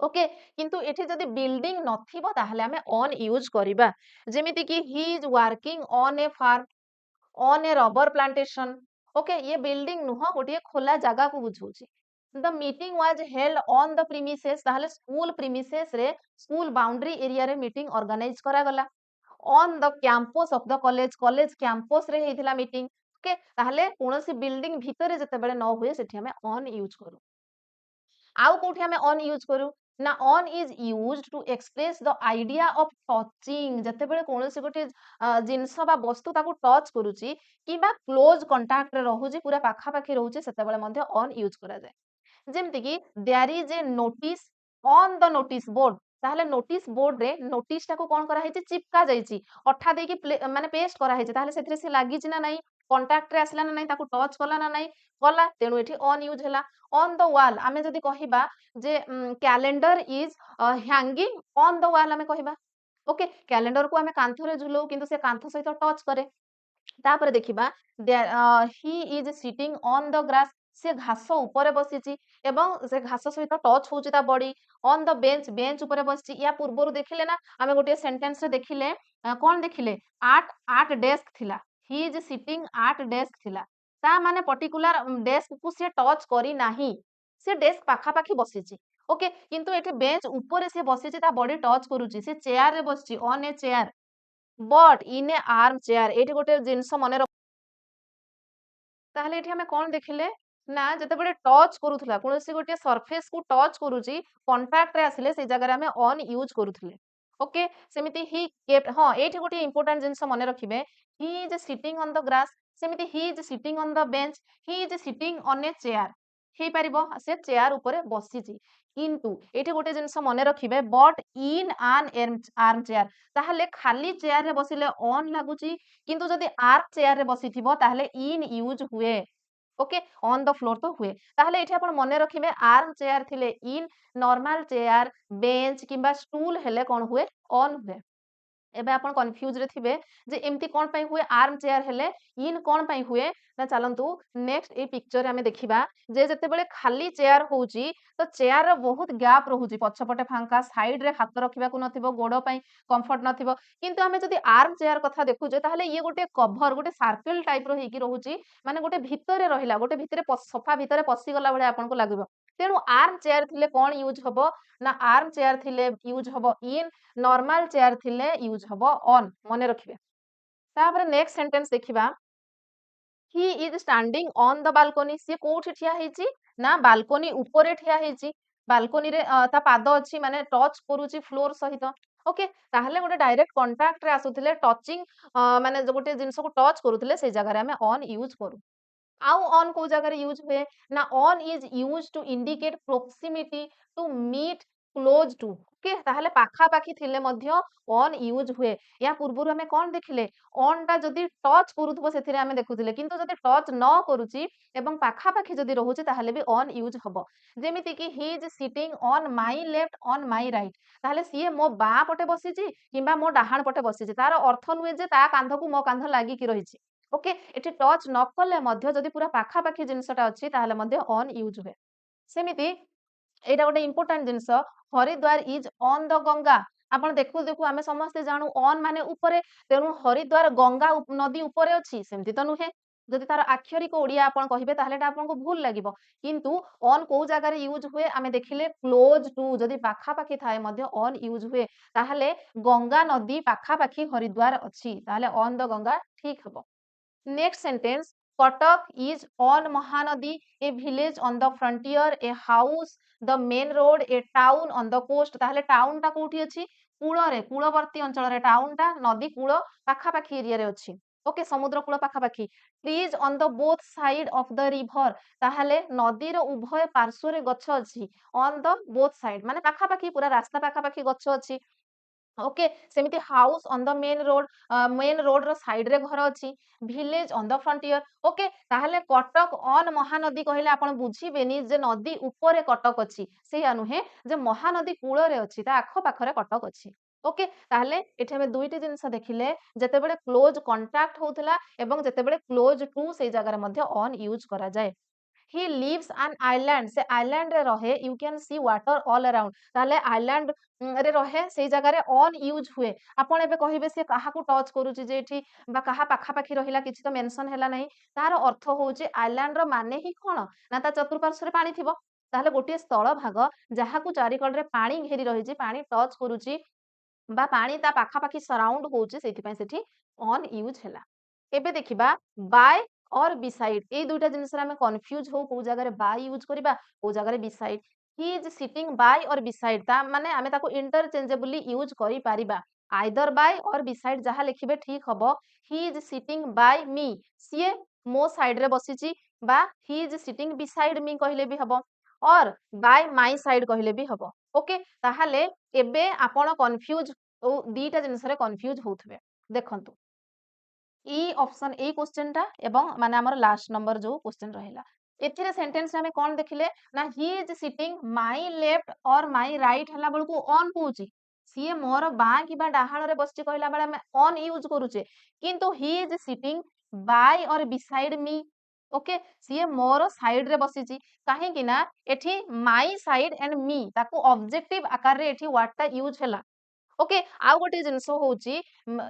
Okay, किंतु एठी जदि बिल्डिंग नथिबो ताहले आमे ऑन यूज करिबा। जेमिति कि he is working on a farm, on a rubber plantation. Okay, ये बिल्डिंग नुह, गोटिए खोला जगह को बुझौची। The meeting was held on the premises, ताहले स्कूल प्रीमिसेस रे, स्कूल बाउंड्री एरिया रे मीटिंग ऑर्गेनाइज करा गला। On the campus of the college, college campus रे हेइथिला मीटिंग। ओके, ताहले कोनोसी बिल्डिंग भितरे जेतेबेले न हुए सेठी हमें ऑन यूज करू। आउ कोठी हमें ऑन यूज करू ना, on is used to express the idea of touching, जेतेबेले कोनोसी गोटे जिंस बा वस्तु ताको टच करूची, किबा क्लोज कांटेक्ट रे रहूची, पूरा पाखा पाखी रहूची, सेतेबेले मध्य ऑन यूज करा जाय। जेमति कि there is a notice on the notice board, ताहले नोटिस बोर्ड रे नोटिस टाको कोन करा हेची, चिपका जाईची, अठा देकी माने पेस्ट करा हेची, ताहले सेथिरे से लागिची ना नाही, कांटेक्ट रे आसला ना नाही, ताको टच कला ना नाही, कला, तेनु एठी ऑन यूज हैला। ऑन द वॉल आमे जदि कहिबा जे calendar is hanging on the wall आमे कहिबा। ओके, कैलेंडर को आमे कांथरे झुलौ, किंतु से कांथ सहित टच करे। तापर देखिबा ही is sitting on the grass, से घास ऊपर बसिची, एवं से घास सहित टच होउची ता body. On the bench, bench ऊपर बसिची। या पूर्वरु देखिले ना आमे गोटे सेंटेंस रे देखिले, कोन देखिले, आठ डेस्क थिला, ही इज सिटिंग आठ डेस्क थिला, ता माने पर्टिकुलर डेस्क को से टच करी नाही, से डेस्क पाखा पाखी बसिची। ओके, किंतु एठी बेंच ऊपर से बसिची, ता बॉडी टच करूची, से चेयर रे बसिची, on a chair, but in a arm chair. एठी गोटे जिंस मने रख, ताहले एठी हमें कोन देखिले ना, जेतेबेले टच करूथला, कोनोसी गोटे सरफेस को टच करूची, कांटेक्ट रे आसिले से जगह रे हमें ऑन यूज करूथले। ओके, सेमिति ही केप्ट, हां एठी गोटे इंपोर्टेंट जिंस मने रखिबे, he is sitting on the grass, सेमिति he is sitting on the bench, he is sitting on a chair, हेइ परिबो, से चेयर ऊपर बसिची। किंतु एठी गोटे जिंस मने रखिबे, but in an arm chair, ताहले खाली चेयर रे बसिले ऑन लागुची, किंतु जदि आर्म चेयर रे बसिथिबो ताहले इन यूज हुए। ओके, ऑन द फ्लोर तो हुए। ताहले एठी आपण मने रखिबे, आर्म चेयर थिले इन, नॉर्मल चेयर, बेंच किंबा स्टूल हेले कोन हुए, ऑन हुए। एबे आपण कंफ्यूज रे थिबे जे एमती कोन पई हुए, आर्म चेयर हेले इन कोन पई हुए ना। चलंतु नेक्स्ट ए पिक्चर हमें देखिबा, जे जेतेबेले खाली चेयर होउची, तो चेयर रे बहुत गैप रहूची, पछपटे फांका, साइड रे हाथ रखिबा को नथिबो, गोडो पई कंफर्ट नथिबो। किंतु हमें जदि आर्म चेयर कथा देखुजे, ताहले ये गोटे कवर, गोटे सर्कल टाइप रो हेकी रहूची, माने गोटे भितरे रहिला, गोटे भितरे सोफा भितरे पसी गला भले आपन को लागबो। तेनु आर्म चेयर थिले कोन यूज हबो ना, आर्म चेयर थिले यूज हबो इन, नॉर्मल चेयर थिले यूज हबो ऑन, मने रखिबे। तापर नेक्स्ट सेंटेंस देखिबा, he is standing on the balcony, से कोठी ठिया हेची ना, बालकनी ऊपरे ठिया हेची। बालकनी रे ता पाद अछि, माने टच करूची फ्लोर सहित। ओके ताहले गोटे डायरेक्ट कांटेक्ट रे आसुथिले टचिंग माने जो गोटे जिंस को टच करूथिले से जगह रे हमें ऑन यूज करू आउ ऑन को जगह यूज हुए ना on is used to indicate proximity to meet close to okay ताहले पाखा पाखी थिले मध्य ऑन यूज हुए या पूर्वरु हमें कोन देखिले ऑन टा जदी टच करूथबो सेथिरे हमें देखुथिले किंतु जदी टच न करूची एवं पाखा पाखी जदी रहूची ताहले भी ऑन यूज हबो जेमिति कि he is sitting on my left on my right ताहले सीए मो बा पटे बसिची किंबा मो डाहाण पटे बसिची तार अर्थ नुहे जे ता कांधकु मो कांध लागि कि रहिची ओके एठी टच न कले मध्य जदी पूरा पाखा पाखी जिंसटा अछि ताहले मध्य ऑन यूज हुए सेमिति एटा गोटे important jeans Haridwar is on the Ganga आपण देखु देखु आमे समस्ते जानू ऑन माने ऊपरे तेनु हरिद्वार गंगा नदी ऊपरे अछि सेमति त नुहे जदि तार आक्षरिक ओडिया आपण कहिबे ताहले एटा आपनको भूल लागिबो किंतु ऑन को जगह रे यूज हुए आमे देखिले क्लोज टू जदि पाखा पाखी थाए मध्य ऑन यूज हुए ताहले गंगा नदी पाखा पाखी हरिद्वार अछि ताहले ऑन द गंगा ठीक हबो next sentence Kotak is on Mahanadi, a village on the frontier, a house, the main road, a town on the coast. ताहले टाउन टा कोठी अछि कूल रे कूलवर्ती अंचल रे टाउन टा नदी कूल पाखा पाखी एरिया रे अछि ओके समुद्र कूल पाखा पाखी trees on the both side of the river ताहले नदी रो उभय पार्श्व रे गछ अछि ऑन द बोथ साइड माने पाखा पाखी पूरा रास्ता पाखा पाखी गछ अछि ओके सेमिति house on the main road रो साइड रे घर अछि village on the frontier okay ताहले कटक ऑन महानदी कहले आपण बुझिबेनी जे नदी ऊपर कटक अछि सेया नुहे जे महानदी कूल रे अछि ता आखो पाखरे कटक अछि ओके ताहले एठी हम दुईटी जिंस देखिले जेतेबेले क्लोज कांटेक्ट होउतला एवं जेतेबेले क्लोज टू से जगह रे मध्य ऑन यूज करा जाय he lives an island से आइलैंड रे रहे you can see water all around ताले आइलैंड रे रहे सेई जगह रे ऑन यूज हुए आपण एबे कहिबे से काहा को टच करूची जे एठी बा काहा पाखा पाखी रहिला किछि तो मेंशन हैला नाही तार अर्थ होउची आइलैंड रो माने ही कोन ना ता चतुर्पार्श्व रे पानी थिबो ताले गोटे स्थल भाग जहा को चारिकड रे पानी घेरी रहिची पानी टच करूची बा पानी ता पाखा पाखी सराउंड होउची सेति पय सेठी ऑन यूज हैला एबे देखिबा बाय और बिसाइड ए दुइटा जिनिस रे हमें कंफ्यूज हो को जगह रे बाय यूज करिबा को जगह रे beside he is sitting bye और बिसाइड ता माने हमें ताको इंटरचेंजेबली यूज करि पारिबा आइदर बाय और बिसाइड जहा लिखिबे ठीक हबो ही is sitting bye me CA मो साइड रे बसिची बा ही इज सिटिंग बिसाइड मी कहिले भी हबो और बाय माय साइड कहिले भी हबो ओके ताहाले एबे आपण कंफ्यूज ओ दीटा जिनिस रे कंफ्यूज होथबे देखंतु ई ऑप्शन ए क्वेश्चन टा एवं माने हमर लास्ट नंबर जो क्वेश्चन रहिला एथिरे सेंटेंस हमें कोन देखिले ना ही इज सिटिंग माय लेफ्ट और माय राइट हला बळकु ऑन होउची सीए मोर बा कि बा डाहाण रे बसची कहला बेले हम ऑन यूज करूचे किंतु ही इज सिटिंग बाय और beside me okay CA more side रे बसिची काहे कि ना एठी माय साइड एंड मी ताकू ऑब्जेक्टिव आकार रे एठी वर्ड टा यूज हला ओके आउ गोटे जिनस होउची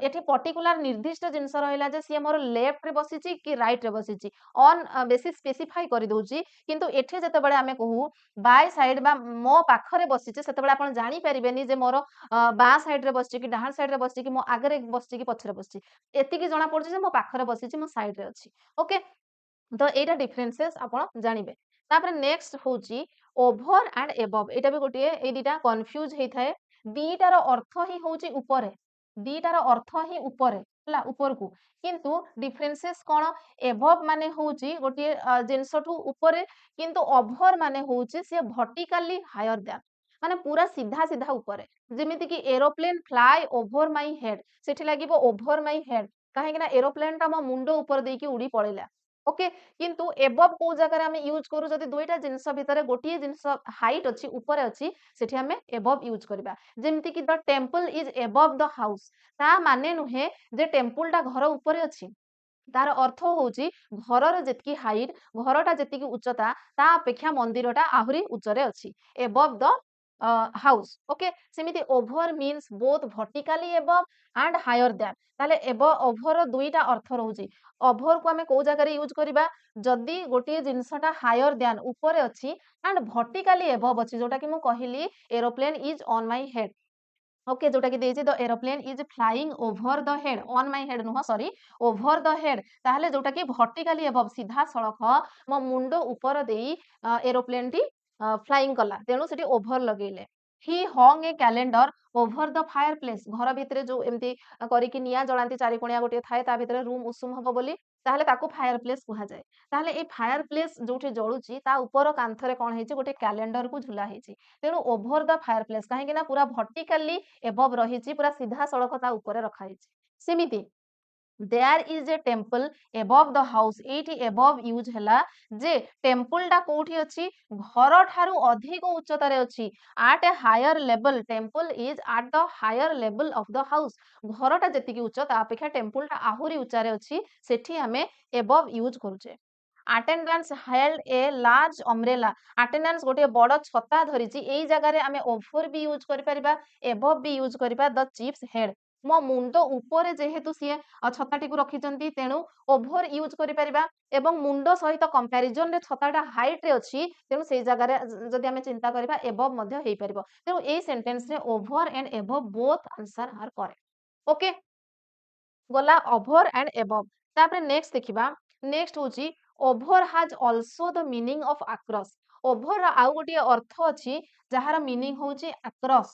एठी पर्टिकुलर निर्दिष्ट जिनस रहिला जे सी हमर लेफ्ट रे बसिची कि राइट रे बसिची ऑन बेसी स्पेसिफाई करि दउची किंतु एठी जते बेले हमें कहू बाय साइड बा मो पाखरे बसिची सेते बेले आपण जानि परिबेनी जे मोर बा साइड रे बसिची कि डाहाण साइड रे बसिची कि मो आगरे बसिची कि पछरे बसिची एतिकी जणा पड़ची जे मो पाखरे बसिची मो साइड रे अछि ओके तो एटा डिफरेंसेस आपण जानिबे तापर नेक्स्ट होउची ओभर एंड एबव एटा भी गोटे ए दिटा कंफ्यूज हेइ थाए दीटार अर्थ ही होउची ऊपरे दीटार अर्थ ही ऊपरे हला ऊपर को किंतु डिफरेंसेस कोन एबव माने होउची गोटे जिंसठू ऊपरे किंतु ओभर माने होउची से वर्टिकली हायर दैन माने पूरा सीधा सीधा ऊपरे जेमिति कि aeroplane fly over my head सेठी लागिबो ओभर माय हेड काहे कि ना एरोप्लेन ता मो मुंडो ऊपर देकी उड़ी पळेला ओके किंतु एबव को जगह हम यूज करू जदि दुईटा जिंस भितर गोटिए जिंस हाइट अछि ऊपर अछि सेठी हम एबव यूज करबा जेमिति कि the temple is above the house ता माने नुहे जे टेंपल टा घर ऊपर अछि तार अर्थ होउची घरर जेतकी हाइट घरटा जेतिकी उच्चता ता अपेक्षा मंदिरटा आहुरी उच्चरे अछि एबव द हाउस ओके सेमिति over means both vertically above and higher than ताले एबव ओभर दुईटा अर्थ रहउची ओभर को हमें को जगह रे यूज करिबा जदी गोटिए जिंसटा हायर दैन ऊपर अछि एंड वर्टिकली एबव अछि जोटा कि मु कहिली aeroplane is on my head okay जोटा कि देछि the aeroplane is flying over the head on my head नुह सॉरी ओभर द हेड ताहले जोटा कि वर्टिकली एबव सीधा सड़क मो मुंडो ऊपर देई एरोप्लेन टी फ्लाइंग कला तेणु सेठी ओभर लगेले he hung a calendar over the fireplace. ଘର ଭିତରେ ଯୋଉ ଏମିତି କରିକି ନିଆଁ ଜଳାନ୍ତି, ଚାରିକଣିଆ ଗୋଟିଏ ଥାଏ, ତା ଭିତରେ ରୁମ ଉଷୁମ ହବ ବୋଲି, ତାହେଲେ ତାକୁ ଫାୟାର ପ୍ଲେସ୍ କୁହାଯାଏ। ତାହେଲେ ଏଇ ଫାୟାର ପ୍ଲେସ୍ ଯୋଉଠି ଜଳୁଛି ତା ଉପର କାନ୍ଥରେ କଣ ହେଇଛି, ଗୋଟେ କ୍ୟାଲେଣ୍ଡରକୁ ଝୁଲା ହେଇଛି। ତେଣୁ ଓଭର ଦ ଫାୟାର ପ୍ଲେସ୍, କାହିଁକି ନା ପୁରା ଭର୍ଟିକାଲି ଏବଭ ରହିଛି, ପୁରା ସିଧାସଳଖ ତା ଉପରେ ରଖାଯାଇଛି। ସେମିତି there is a temple above the house, ଏଇଠି ଏବଭ ୟୁଜ ହେଲା ଯେ ଟେମ୍ପଲ ଟା କୋଉଠି ଅଛି, ଘର ଠାରୁ ଅଧିକ ଉଚ୍ଚତାରେ ଅଛି। ଆଟ୍ ଏ ହାୟର ଲେବଲ, temple is at the higher ଲେବଲ ଅଫ ଦ ହାଉସ। ଘରଟା ଯେତିକି ଉଚ୍ଚ ତା ଅପେକ୍ଷା ଟେମ୍ପଲ ଟା ଆହୁରି ଉଚ୍ଚାରେ ଅଛି, ସେଠି ଆମେ ଏବଭ ୟୁଜ କରୁଛେ। ଆଟେଣ୍ଡାନ୍ସ ହେଲ୍ଡ ଏ ଲାର୍ଜ ଅମ୍ବ୍ରେଲା, ଆଟେଣ୍ଡାନ୍ସ ଗୋଟିଏ ବଡ ଛତା ଧରିଛି, ଏଇ ଜାଗାରେ ଆମେ ଓଭର ବି ୟୁଜ କରିପାରିବା, ଏବଭ ବି ୟୁଜ କରିବା। ଦ ଚିଫ୍ସ ହେଡ, ମୋ ମୁଣ୍ଡ ଉପରେ ଯେହେତୁ ସିଏ ଛତାଟିକୁ ରଖିଛନ୍ତି, ତେଣୁ ଓଭର ୟୁଜ କରିପାରିବା। ଏବଂ ମୁଣ୍ଡ ସହିତ କମ୍ପାରିଜନ ରେ ଛତାଟା ହାଇଟ ରେ ଅଛି, ତେଣୁ ସେଇ ଜାଗାରେ ଯଦି ଆମେ ଚିନ୍ତା କରିବା ଏବଭ ମଧ୍ୟ ହେଇପାରିବ। ତେଣୁ ଏଇ ସେଣ୍ଟେନ୍ସ ରେ over and above both answer are correct. Okay, ଗଲା ଓଭର ଆଣ୍ଡ ଏବଭ। ତାପରେ ନେକ୍ସଟ ଦେଖିବା, ନେକ୍ସଟ ହଉଛି over has also the meaning of across. Over ଆଉ ଗୋଟିଏ ଅର୍ଥ ଅଛି ଯାହାର ମିନିଂ ହଉଛି across,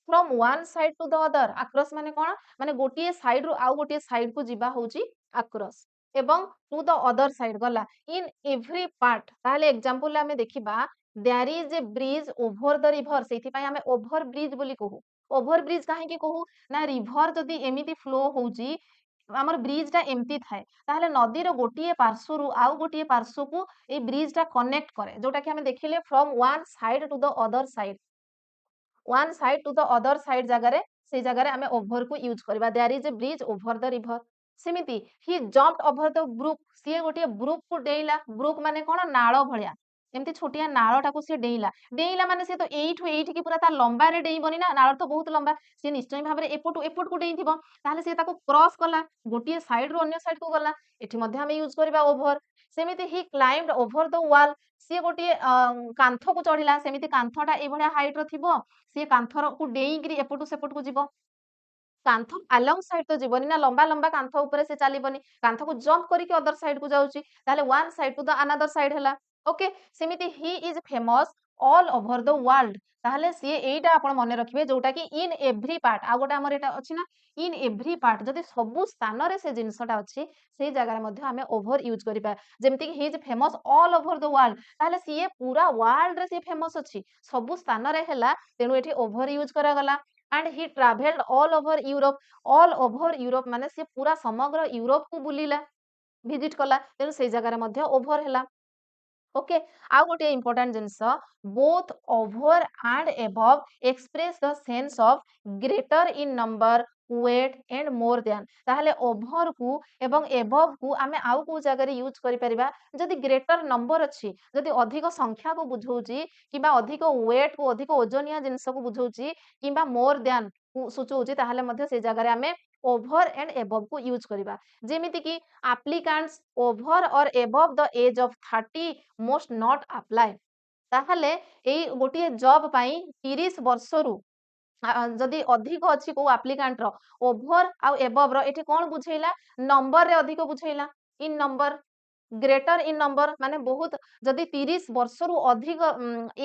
from one side to the other. ଆକ୍ରସ ମାନେ କଣ, ମାନେ ଗୋଟିଏ ସାଇଡ ରୁ ଆଉ ଗୋଟିଏ ସାଇଡ କୁ ଯିବା ହଉଛି ଆକ୍ରସ। ଏବଂ ଟୁ ଦ ଅଦର ସାଇଡ ଗଲା ଇନ ଏଭ୍ରି ପାର୍ଟ। ତାହେଲେ ଏକ୍ସାମ୍ପଲ ଆମେ ଦେଖିବା, there is a bridge over the river, ସେଇଥିପାଇଁ ଆମେ ଓଭର ବ୍ରିଜ ବୋଲି କହୁ। ଓଭର ବ୍ରିଜ କାହିଁକି କହୁ ନା, ରିଭର ଯଦି ଏମିତି ଫ୍ଲୋ ହଉଛି, ଆମର ବ୍ରିଜ ଟା ଏମିତି ଥାଏ, ତାହେଲେ ନଦୀର ଗୋଟିଏ ପାର୍ଶ୍ୱରୁ ଆଉ ଗୋଟିଏ ପାର୍ଶ୍ୱକୁ ଏଇ ବ୍ରିଜ ଟା କନେକ୍ଟ କରେ, ଯୋଉଟା କି ଆମେ ଦେଖିଲେ from one side to the other side. One side to the other side ଜାଗାରେ, ସେଇ ଜାଗାରେ ଆମେ ଓଭର କୁ ୟୁଜ କରିବା। There is a bridge over the river. ସେମିତି he jump over the brook, ସିଏ ଗୋଟିଏ ବ୍ରୁକ୍ କୁ ଡେଇଁଲା। ବ୍ରୁକ୍ ମାନେ କଣ, ନାଳ ଭଳିଆ, ଏମିତି ଛୋଟିଆ ନାଳଟାକୁ ସିଏ ଡେଇଁଲା। ଡେଇଁଲା ମାନେ ସିଏ ତ ଏଇଠୁ ଏଇଠିକି ପୁରା ତା ଲମ୍ବାରେ ଡେଇଁବନି ନା, ନାଳ ତ ବହୁତ ଲମ୍ବା, ସିଏ ନିଶ୍ଚୟ ଭାବରେ ଏପଟୁ ଏପଟକୁ ଡେଇଁଥିବ। ତାହେଲେ ସିଏ ତାକୁ କ୍ରସ କଲା, ଗୋଟିଏ ସାଇଡ ରୁ ଅନ୍ୟ ସାଇଡ କୁ ଗଲା, ଏଠି ମଧ୍ୟ ଆମେ ୟୁଜ କରିବା ଓଭର। ସେମିତି ହି କ୍ଲାଇମ୍ବଡ ଓଭର ଦ ୱାଲ, ସିଏ ଗୋଟିଏ କାନ୍ଥକୁ ଚଢିଲା, ସେମିତି କାନ୍ଥଟା ଏଇଭଳିଆ ହାଇଟ ର ଥିବ, ସିଏ କାନ୍ଥକୁ ଡେଇଁକିରି ଏପଟୁ ସେପଟକୁ ଯିବ। କାନ୍ଥ ଆଲଙ୍ଗ ସାଇଡ ତ ଯିବନି ନା, ଲମ୍ବା ଲମ୍ବା କାନ୍ଥ ଉପରେ ସେ ଚାଲିବନି, କାନ୍ଥକୁ ଜମ୍ପ କରିକି ଅଦର ସାଇଡ କୁ ଯାଉଛି, ତାହେଲେ one side to the another side ହେଲା। ଓକେ, ସେମିତି he is famous all over the world, ତାହେଲେ ସିଏ ଏଇଟା ଆପଣ ମନେ ରଖିବେ, ଯୋଉଟା କି ଇନ ଏଭ୍ରି ପାର୍ଟ। ଆଉ ଗୋଟେ ଆମର ଏଟା ଅଛି ନା, ଇନ ଏଭ୍ରି ପାର୍ଟ, ଯଦି ସବୁ ସ୍ଥାନରେ ସେ ଜିନିଷଟା ଅଛି, ସେଇ ଜାଗାରେ ମଧ୍ୟ ଆମେ ଓଭର ୟୁଜ କରିବା। ଯେମିତି କି he is famous all over the world, ତାହେଲେ ସିଏ ପୁରା ୱାର୍ଲଡ ରେ ସିଏ ଫେମସ ଅଛି, ସବୁ ସ୍ଥାନରେ ହେଲା, ତେଣୁ ଏଠି ଓଭର ୟୁଜ କରାଗଲା। and he traveled all over Europe, all over Europe ମାନେ ସେ ପୁରା ସମଗ୍ର ୟୁରୋପ କୁ ବୁଲିଲା, ଭିଜିଟ କଲା, ତେଣୁ ସେଇ ଜାଗାରେ ମଧ୍ୟ ଓଭର ହେଲା। ଓକେ, ଆଉ ଗୋଟେ ଇମ୍ପୋର୍ଟାଣ୍ଟ ଜିନିଷ, both over and above express the sense of greater in number, weight and more than. ତାହେଲେ ଓଭର କୁ ଏବଂ ଏବଭ କୁ ଆମେ ଆଉ କୋଉ ଜାଗାରେ ୟୁଜ କରିପାରିବା, ଯଦି ଗ୍ରେଟର ନମ୍ବର ଅଛି, ଯଦି ଅଧିକ ସଂଖ୍ୟାକୁ ବୁଝଉଛି, କିମ୍ବା ଅଧିକ ୱେଟ କୁ, ଅଧିକ ଓଜନିଆ ଜିନିଷକୁ ବୁଝଉଛି, କିମ୍ବା ମୋର ଦ୍ୟାନ କୁ ସୂଚଉଛି, ତାହେଲେ ମଧ୍ୟ ସେଇ ଜାଗାରେ ଆମେ ଓଭର ଏଣ୍ଡ ଏବଭ କୁ ୟୁଜ କରିବା। ଯେମିତି କି applicants over or above the age of 30 must not apply। ତାହେଲେ ଏଇ ଗୋଟିଏ ଜବ ପାଇଁ 30 ବର୍ଷରୁ ଯଦି ଅଧିକ ଅଛି କୋଉ ଆପ୍ଲିକାଣ୍ଟ ର, ଓଭର ଆଉ ଏବଭ ର ଏଠି କଣ ବୁଝେଇଲା, ନମ୍ବରରେ ଅଧିକ ବୁଝେଇଲା। ଇନ ନମ୍ବର, ଗ୍ରେଟର ଇନ ନମ୍ବର ମାନେ ବହୁତ, ଯଦି 30 ବର୍ଷରୁ ଅଧିକ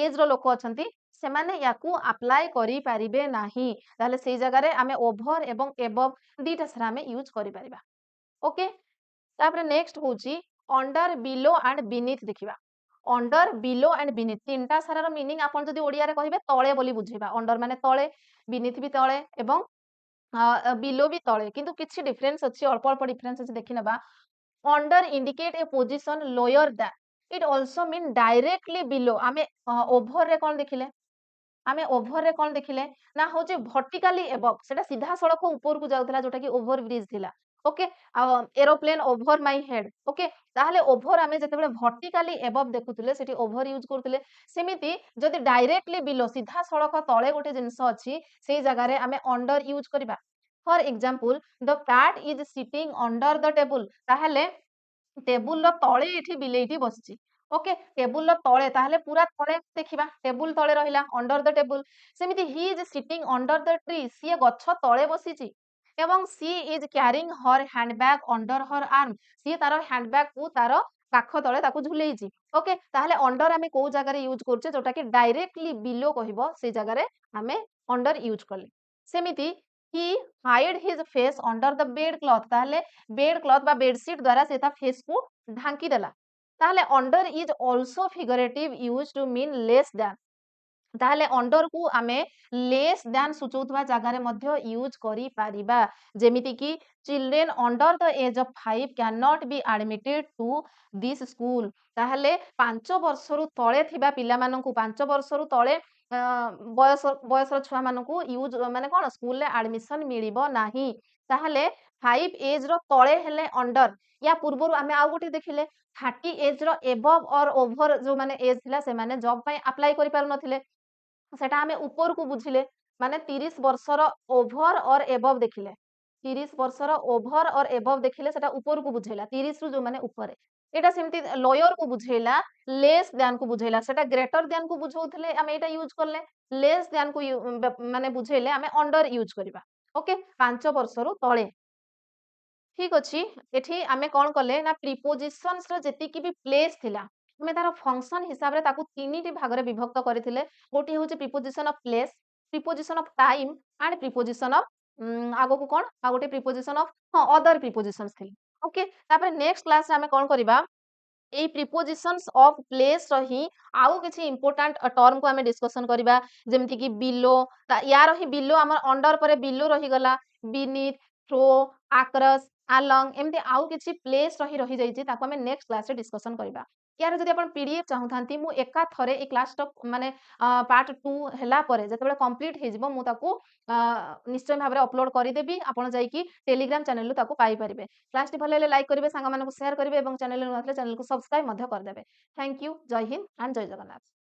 ଏଜ ର ଲୋକ ଅଛନ୍ତି, ସେମାନେ ୟାକୁ ଆପ୍ଲାଏ କରିପାରିବେ ନାହିଁ, ତାହେଲେ ସେଇ ଜାଗାରେ ଆମେ ଓଭର ଏବଂ ଏବଭ ଦିଟା ସାରା ଆମେ ୟୁଜ କରିପାରିବା। ଓକେ, ତାପରେ ନେକ୍ସଟ ହଉଛି ଅଣ୍ଡର, ବିଲୋ ଆଣ୍ଡ ବିନିଥ ଦେଖିବା। ଅଣ୍ଡର, ବିଲୋ ଆଣ୍ଡ ବିନିଥ, ତିନିଟା ସାରାର ମିନିଂ ଆପଣ ଯଦି ଓଡିଆରେ କହିବେ ତଳେ ବୋଲି ବୁଝେଇବା। ଅଣ୍ଡର ମାନେ ତଳେ, ବିନିଥ ବି ତଳେ, ଏବଂ ବିଲୋ ବି ତଳେ, କିନ୍ତୁ କିଛି ଡିଫରେନ୍ସ ଅଛି, ଅଳ୍ପ ଅଳ୍ପ ଡିଫରେନ୍ସ ଅଛି, ଦେଖିନେବା। ଅଣ୍ଡର ଇଣ୍ଡିକେଟ ଏ ପୋଜିଶନ ଲୋୟର ଦ୍ୟାନ, ଇଟ ଅଲସो ମିନ୍ ଡାଇରେକ୍ଟଲି ବିଲୋ। ଆମେ ଓଭର ରେ କଣ ଦେଖିଲେ, ଆମେ ଓଭର ରେ କଣ ଦେଖିଲେ ନା, ହଉଛି ଭର୍ଟିକାଲି ଏବଭ, ସେଟା ସିଧାସଳଖ ଉପରକୁ ଯାଉଥିଲା, ଯୋଉଟା କି ଓଭର ବ୍ରିଜ ଥିଲା। ଓକେ, ଆଉ ଏରୋପ୍ଲେନ ଓଭର ମାଇ ହେଡ। ଓକେ, ତାହେଲେ ଓଭର ଆମେ ଯେତେବେଳେ ଭର୍ଟିକାଲି ଏବଭ ଦେଖୁଥିଲେ, ସେଠି ଓଭର ୟୁଜ କରୁଥିଲେ। ସେମିତି ଯଦି ଡାଇରେକ୍ଟଲି ବିଲୋ, ସିଧାସଳଖ ତଳେ ଗୋଟେ ଜିନିଷ ଅଛି, ସେଇ ଜାଗାରେ ଆମେ ଅଣ୍ଡର ୟୁଜ କରିବା। For example, the cat is sitting under the table, ତାହେଲେ ଟେବୁଲ ତଳେ ଏଠି ବିଲେଇଟି ବସିଛି। ଓକେ, ଟେବୁଲ ତଳେ, ତାହେଲେ ପୁରା ତଳେ ଦେଖିବା, ଟେବୁଲ ତଳେ ରହିଲା, ଅଣ୍ଡର ଦ ଟେବୁଲ। ସେମିତି he is sitting under the tree, ସିଏ ଗଛ ତଳେ ବସିଛି। ଏବଂ she is carrying her handbag under her arm, ସିଏ ତାର ହ୍ୟାଣ୍ଡବ୍ୟାଗ କୁ ତାର କାଖ ତଳେ ତାକୁ ଝୁଲେଇଛି। ଓକେ, ତାହେଲେ ଅଣ୍ଡର ଆମେ କୋଉ ଜାଗାରେ ୟୁଜ୍ କରୁଛେ ଯୋଉଟା କି ଡାଇରେକ୍ଟଲି ବିଲୋ କହିବ ସେଇ ଜାଗାରେ ଆମେ ଅଣ୍ଡର ୟୁଜ୍ କଲେ। ସେମିତି he hide his face under the bed cloth, ତାହେଲେ ବେଡ୍ କ୍ଲଥ୍ ବା ବେଡସିଟ୍ ଦ୍ୱାରା ସେ ତା ଫେସକୁ ଢାଙ୍କି ଦେଲା। ତାହେଲେ under is also figurative use to mean less than, ତାହେଲେ ଅଣ୍ଡରକୁ ଆମେ ଲେସ୍ ଦ୍ୟାନ୍ ସୂଚଉଥିବା ଜାଗାରେ ମଧ୍ୟ ୟୁଜ୍ କରିପାରିବା। ଯେମିତିକି children under the age of 5 can not be admitted to this school, ତାହେଲେ 5 ବର୍ଷରୁ ତଳେ ଥିବା ପିଲାମାନଙ୍କୁ, 5 ବର୍ଷରୁ ତଳେ ବୟସର ଛୁଆମାନଙ୍କୁ ୟୁଜ୍ ମାନେ କଣ ସ୍କୁଲରେ ଆଡମିସନ ମିଳିବ ନାହିଁ। ତାହେଲେ 5 ଏଜ୍ ର ତଳେ ହେଲେ ଅଣ୍ଡର। ୟା ପୂର୍ବରୁ ଆମେ ଆଉ ଗୋଟେ ଦେଖିଲେ 30 ଏଜ୍ ର ଏବଭ୍ ଅର୍ ଓଭର ଯୋଉମାନେ ଏଜ୍ ଥିଲା ସେମାନେ ଜବ୍ ପାଇଁ ଆପ୍ଲାଏ କରିପାରୁନଥିଲେ, ସେଟା ଆମେ ଉପରକୁ ବୁଝିଲେ, ମାନେ 30 ବର୍ଷର ଓଭର ଅର୍ ଏବଭ୍ ଦେଖିଲେ, 30 ବର୍ଷର ଓଭର ଅର୍ ଏବଭ୍ ଦେଖିଲେ ସେଟା ଉପରକୁ ବୁଝେଇଲା, 30 ରୁ ଯୋଉମାନେ ଉପରେ। ଏଇଟା ସେମିତି ଲୋୟର କୁ ବୁଝେଇଲା, ଲେସ୍ ଦ୍ୟାନ୍ କୁ ବୁଝେଇଲା, ସେଟା ଗ୍ରେଟର ଦ୍ୟାନ୍ କୁ ବୁଝଉଥିଲେ ଆମେ ଏଇଟା ୟୁଜ୍ କଲେ, ଲେସ୍ ଦ୍ୟାନ୍ କୁ ମାନେ ବୁଝେଇଲେ ଆମେ ଅଣ୍ଡର ୟୁଜ୍ କରିବା। ଓକେ, 5 ବର୍ଷରୁ ତଳେ। ଠିକ୍ ଅଛି, ଏଠି ଆମେ କଣ କଲେ ନା ପ୍ରିପୋଜିସନ୍ସ ର ଯେତିକି ବି ପ୍ଲେସ୍ ଥିଲା ଆମେ ତାର ଫଙ୍କସନ ହିସାବରେ ତାକୁ 3ଟି ଭାଗରେ ବିଭକ୍ତ କରିଥିଲେ। ଗୋଟିଏ ହଉଛି preposition of place, preposition of time and preposition of ଆଗକୁ କଣ ଆଉ ଗୋଟେ ପ୍ରିପୋଜିସନ ଅଫ ଅଦର ପ୍ରିପୋଜିସନ୍ସ ଥିଲା। ଓକେ, ତାପରେ ନେକ୍ସଟ କ୍ଲାସରେ ଆମେ କଣ କରିବା, ଏଇ ପ୍ରିପୋଜିସନ୍ସ ଅଫ ପ୍ଲେସ୍ ର ହିଁ ଆଉ କିଛି ଇମ୍ପୋର୍ଟାଣ୍ଟ ଟର୍ମକୁ ଆମେ ଡିସ୍କସନ କରିବା, ଯେମିତି କି ବିଲୋ, ୟାର ହିଁ ବିଲୋ ଆମର ଅଣ୍ଡର ପରେ ବିଲୋ ରହିଗଲା, ବିନିଥ୍, ଥ୍ରୋ, ଆକ୍ରସ୍, ଆଲଙ୍ଗ, ଏମିତି ଆଉ କିଛି ପ୍ଲେସ୍ ରହିଯାଇଛି, ତାକୁ ଆମେ ନେକ୍ସଟ କ୍ଲାସରେ ଡିସ୍କସନ କରିବା। ୟାର ଯଦି ଆପଣ ପିଡିଏଫ୍ ଚାହୁଁଥାନ୍ତି ମୁଁ ଏକା ଥରେ ଏଇ କ୍ଲାସଟା ମାନେ ପାର୍ଟ 2 ହେଲା ପରେ ଯେତେବେଳେ କମ୍ପ୍ଲିଟ୍ ହେଇଯିବ ମୁଁ ତାକୁ ନିଶ୍ଚୟ ଭାବରେ ଅପଲୋଡ କରିଦେବି, ଆପଣ ଯାଇକି ଟେଲିଗ୍ରାମ ଚ୍ୟାନେଲରୁ ତାକୁ ପାଇପାରିବେ। କ୍ଲାସଟି ଭଲ ହେଲେ ଲାଇକ୍ କରିବେ, ସାଙ୍ଗମାନଙ୍କୁ ସେୟାର କରିବେ ଏବଂ ଚ୍ୟାନେଲରେ ନଥିଲେ ଚ୍ୟାନେଲକୁ ସବସ୍କ୍ରାଇବ ମଧ୍ୟ କରିଦେବେ। ଥ୍ୟାଙ୍କ ୟୁ, ଜୟ ହିନ୍ଦ ଆଣ୍ଡ ଜୟ ଜଗନ୍ନାଥ।